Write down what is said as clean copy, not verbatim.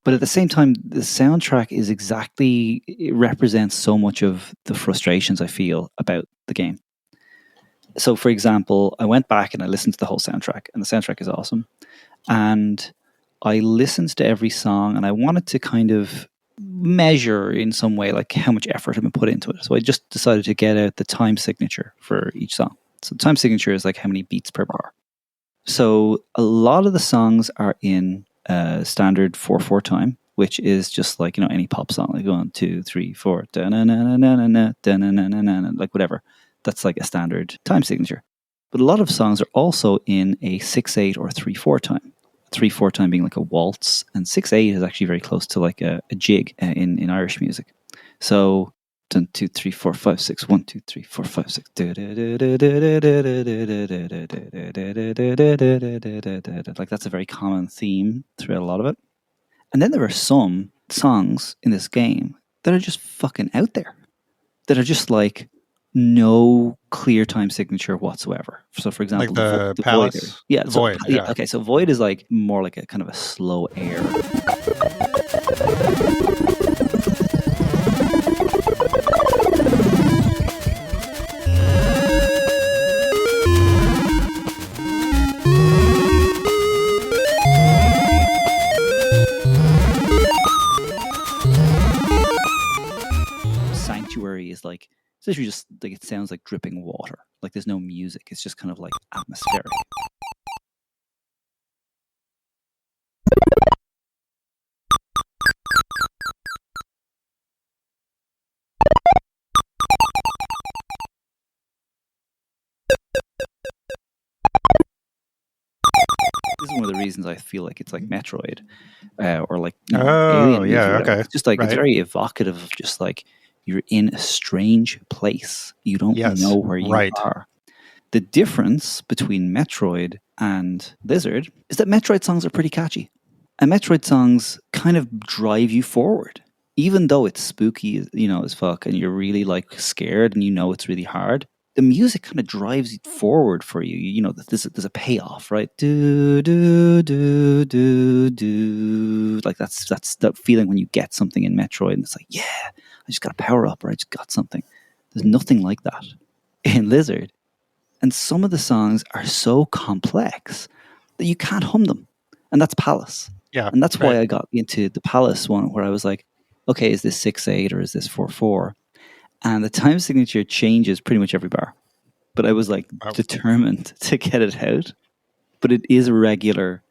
But at the same time, the soundtrack is exactly, it represents so much of the frustrations I feel about the game. So, for example, I went back and I listened to the whole soundtrack, and the soundtrack is awesome. And I listened to every song, and I wanted to kind of measure in some way like how much effort had been put into it. So I just decided to get out the time signature for each song. So time signature is like how many beats per bar. So a lot of the songs are in standard 4/4 time, which is just like, any pop song, like 1, 2, 3, 4, like whatever. That's like a standard time signature. But a lot of songs are also in a 6/8 or 3/4 time. 3/4 time being like a waltz, and 6/8 is actually very close to like a jig in Irish music. So 1, 2, 3, 4, 5, 6. 1, 2, 3, 4, 5, 6. Like that's a very common theme throughout a lot of it. And then there are some songs in this game that are just fucking out there, that are just like no clear time signature whatsoever. So, for example, like the Void. Palace? Yeah, The so, Void, yeah. Okay, so Void is like more like a kind of a slow air. Sanctuary is like, it's literally just like, it sounds like dripping water. Like there's no music. It's just kind of like atmospheric. This is one of the reasons I feel like it's like Metroid, or like Oh, Alien. yeah, okay. It's just like, Right. it's very evocative of just like you're in a strange place. You don't know where you are. The difference between Metroid and Lizard is that Metroid songs are pretty catchy. And Metroid songs kind of drive you forward. Even though it's spooky, as fuck, and you're really like scared and it's really hard, the music kind of drives it forward for you. There's a payoff, right? Do, do, do, do, do. Like that's that feeling when you get something in Metroid and it's like, yeah, I just got a power up, or I just got something. There's nothing like that in Lizard. And some of the songs are so complex that you can't hum them. And that's Palace. Yeah. And that's why I got into the Palace one, where I was like, okay, is this 6/8 or is this 4/4? And the time signature changes pretty much every bar. But I was like determined to get it out. But it is a regular